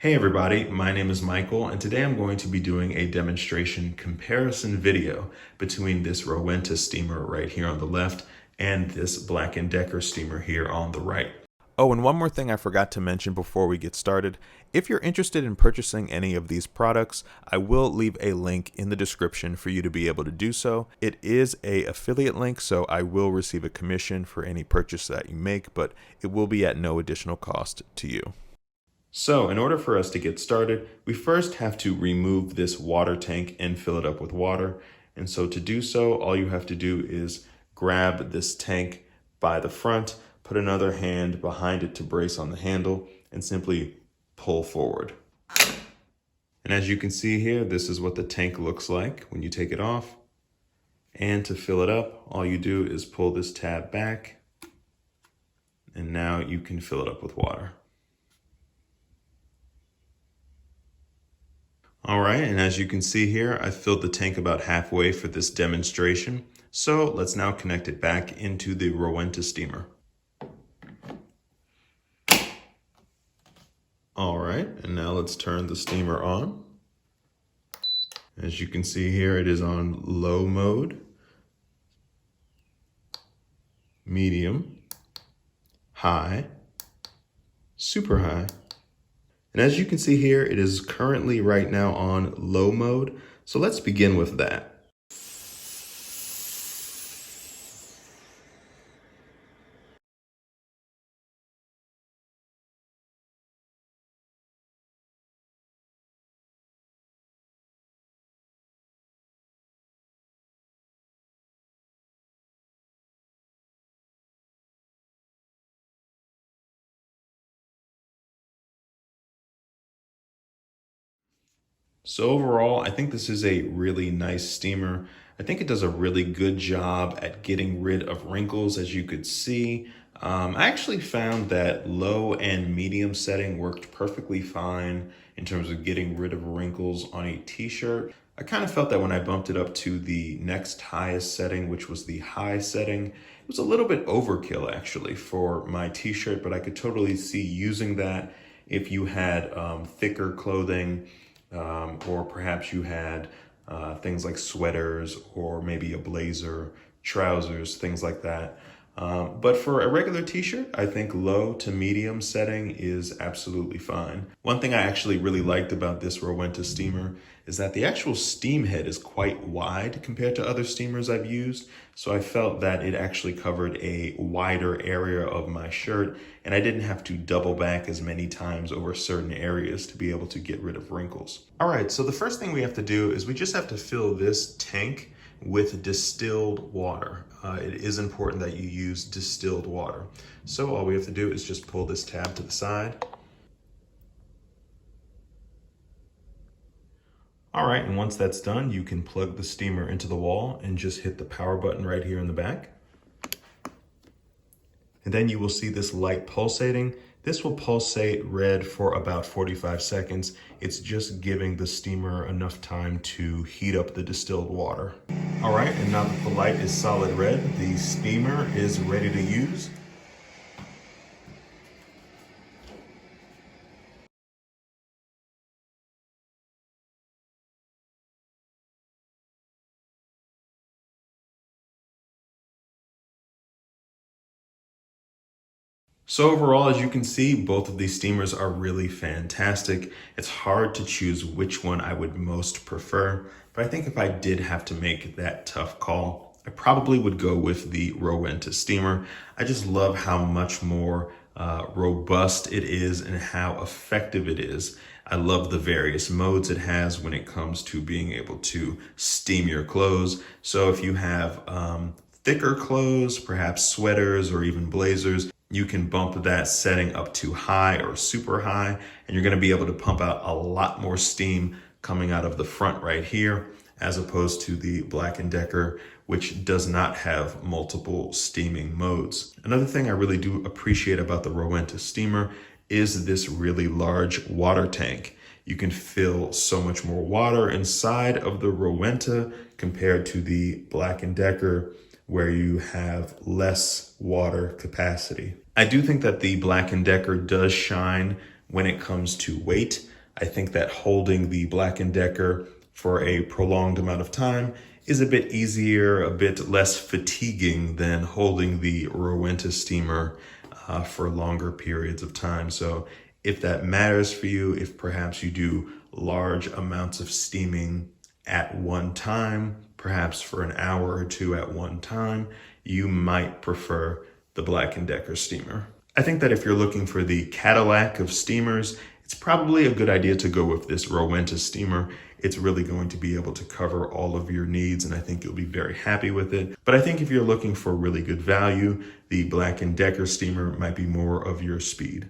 Hey everybody, my name is Michael, and today I'm going to be doing a demonstration comparison video between this Rowenta steamer right here on the left and this Black & Decker steamer here on the right. Oh, and one more thing I forgot to mention before we get started. If you're interested in purchasing any of these products, I will leave a link in the description for you to be able to do so. It is an affiliate link, so I will receive a commission for any purchase that you make, but it will be at no additional cost to you. So in order for us to get started, we first have to remove this water tank and fill it up with water. And so to do so, all you have to do is grab this tank by the front, put another hand behind it to brace on the handle, and simply pull forward. And as you can see here, this is what the tank looks like when you take it off. And to fill it up, all you do is pull this tab back, and now you can fill it up with water. All right, and as you can see here, I filled the tank about halfway for this demonstration. So let's now connect it back into the Rowenta steamer. All right, and now let's turn the steamer on. As you can see here, it is on low mode, medium, high, super high. And as you can see here, it is currently right now on low mode. So let's begin with that. So overall, I think this is a really nice steamer. I think it does a really good job at getting rid of wrinkles, as you could see. I actually found that low and medium setting worked perfectly fine in terms of getting rid of wrinkles on a t-shirt. I kind of felt that when I bumped it up to the next highest setting, which was the high setting, it was a little bit overkill actually for my t-shirt, but I could totally see using that if you had thicker clothing, or perhaps you had things like sweaters or maybe a blazer, trousers, things like that. But for a regular t-shirt, I think low to medium setting is absolutely fine. One thing I actually really liked about this Rowenta steamer is that the actual steam head is quite wide compared to other steamers I've used. So I felt that it actually covered a wider area of my shirt, and I didn't have to double back as many times over certain areas to be able to get rid of wrinkles. All right, so the first thing we have to do is we just have to fill this tank with distilled water. It is important that you use distilled water. So all we have to do is just pull this tab to the side. All right, and once that's done, you can plug the steamer into the wall and just hit the power button right here in the back. And then you will see this light pulsating. This will pulsate red for about 45 seconds. It's just giving the steamer enough time to heat up the distilled water. All right, and now that the light is solid red, the steamer is ready to use. So overall, as you can see, both of these steamers are really fantastic. It's hard to choose which one I would most prefer, but I think if I did have to make that tough call, I probably would go with the Rowenta steamer. I just love how much more robust it is and how effective it is. I love the various modes it has when it comes to being able to steam your clothes. So if you have thicker clothes, perhaps sweaters or even blazers, you can bump that setting up to high or super high, and you're gonna be able to pump out a lot more steam coming out of the front right here, as opposed to the Black & Decker, which does not have multiple steaming modes. Another thing I really do appreciate about the Rowenta steamer is this really large water tank. You can fill so much more water inside of the Rowenta compared to the Black & Decker, where you have less water capacity. I do think that the Black & Decker does shine When it comes to weight, I think that holding the Black& Decker for a prolonged amount of time is a bit easier, a bit less fatiguing than holding the Rowenta steamer for longer periods of time. So if that matters for you, if perhaps you do large amounts of steaming at one time, perhaps for an hour or two at one time, you might prefer the Black & Decker steamer. I think that if you're looking for the Cadillac of steamers, it's probably a good idea to go with this Rowenta steamer. It's really going to be able to cover all of your needs, and I think you'll be very happy with it. But I think if you're looking for really good value, the Black & Decker steamer might be more of your speed.